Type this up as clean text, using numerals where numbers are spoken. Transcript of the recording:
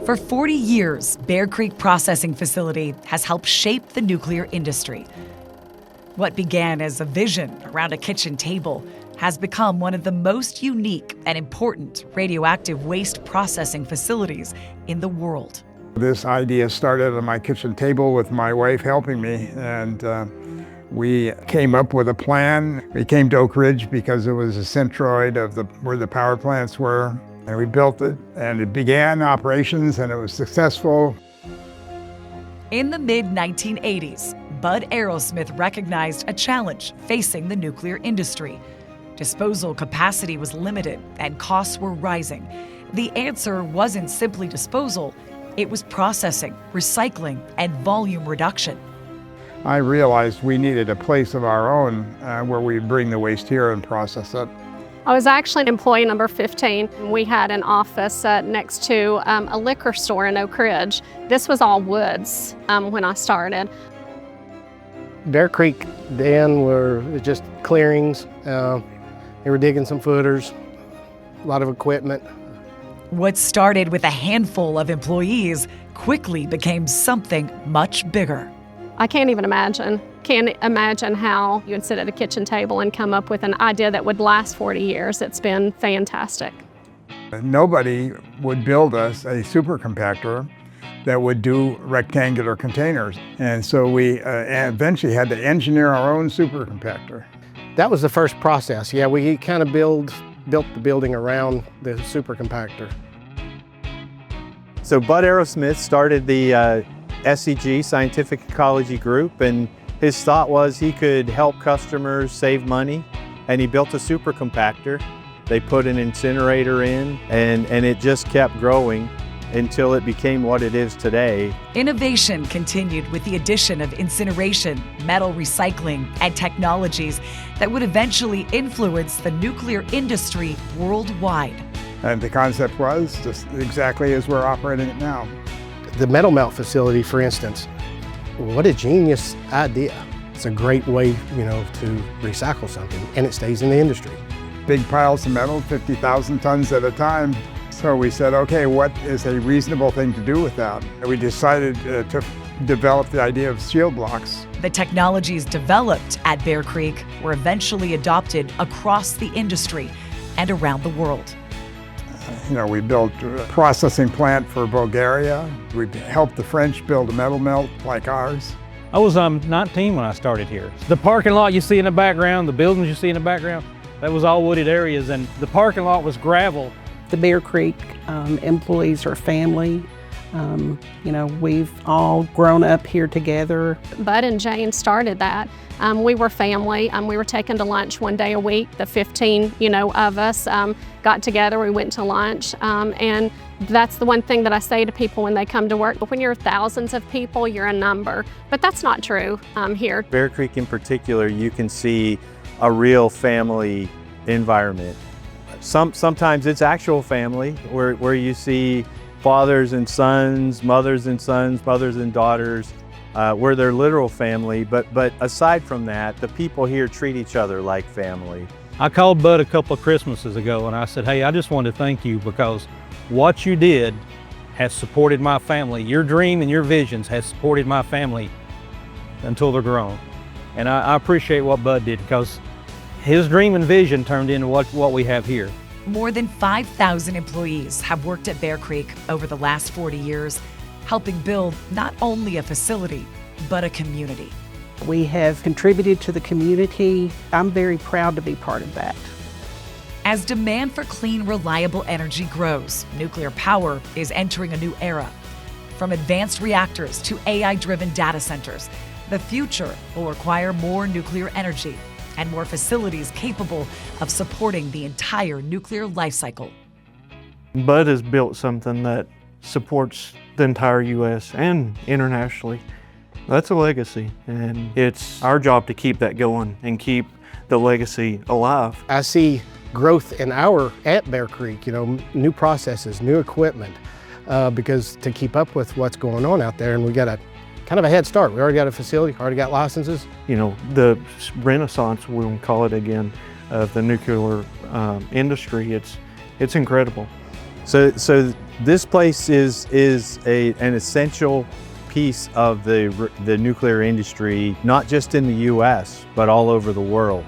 For 40 years, Bear Creek Processing Facility has helped shape the nuclear industry. What began as a vision around a kitchen table has become one of the most unique and important radioactive waste processing facilities in the world. This idea started on my kitchen table with my wife helping me, and we came up with a plan. We came to Oak Ridge because it was a centroid of where the power plants were, and we built it, and it began operations, and it was successful. In the mid-1980s, Bud Arrowsmith recognized a challenge facing the nuclear industry. Disposal capacity was limited and costs were rising. The answer wasn't simply disposal, it was processing, recycling, and volume reduction. I realized we needed a place of our own where we'd bring the waste here and process it. I was actually employee number 15. We had an office next to a liquor store in Oak Ridge. This was all woods when I started. Bear Creek then were just clearings. They were digging some footers, a lot of equipment. What started with a handful of employees quickly became something much bigger. I can't even imagine. Can't imagine how you would sit at a kitchen table and come up with an idea that would last 40 years. It's been fantastic. Nobody would build us a super compactor that would do rectangular containers. And so we eventually had to engineer our own super compactor. That was the first process. Yeah, we kind of built the building around the super compactor. So Bud Arrowsmith started the SEG, Scientific Ecology Group, and his thought was he could help customers save money, and he built a super compactor. They put an incinerator in, and it just kept growing until it became what it is today. Innovation continued with the addition of incineration, metal recycling, and technologies that would eventually influence the nuclear industry worldwide. And the concept was just exactly as we're operating it now. The metal melt facility, for instance, what a genius idea. It's a great way, to recycle something, and it stays in the industry. Big piles of metal, 50,000 tons at a time. So we said, okay, what is a reasonable thing to do with that? And we decided to develop the idea of shield blocks. The technologies developed at Bear Creek were eventually adopted across the industry and around the world. We built a processing plant for Bulgaria. We helped the French build a metal melt like ours. I was 19 when I started here. The parking lot you see in the background, the buildings you see in the background, that was all wooded areas, and the parking lot was gravel. The Bear Creek employees are family. We've all grown up here together. Bud and Jane started that. We were family. We were taken to lunch one day a week. The 15, of us got together. We went to lunch, and that's the one thing that I say to people when they come to work. When you're thousands of people, you're a number, but that's not true here. Bear Creek in particular, you can see a real family environment. Sometimes it's actual family where you see fathers and sons, mothers and daughters, where they're literal family. But aside from that, the people here treat each other like family. I called Bud a couple of Christmases ago and I said, hey, I just wanted to thank you because what you did has supported my family. Your dream and your visions has supported my family until they're grown. And I appreciate what Bud did because his dream and vision turned into what we have here. More than 5,000 employees have worked at Bear Creek over the last 40 years, helping build not only a facility, but a community. We have contributed to the community. I'm very proud to be part of that. As demand for clean, reliable energy grows, nuclear power is entering a new era. From advanced reactors to AI-driven data centers, the future will require more nuclear energy and more facilities capable of supporting the entire nuclear life cycle. Bud has built something that supports the entire U.S. and internationally. That's a legacy, and it's our job to keep that going and keep the legacy alive. I see growth at Bear Creek, new processes, new equipment, because to keep up with what's going on out there, and we got a kind of a head start. We already got a facility, already got licenses. The renaissance, we'll call it again, of the nuclear industry, It's incredible. So this place is an essential piece of the nuclear industry, not just in the U.S., but all over the world.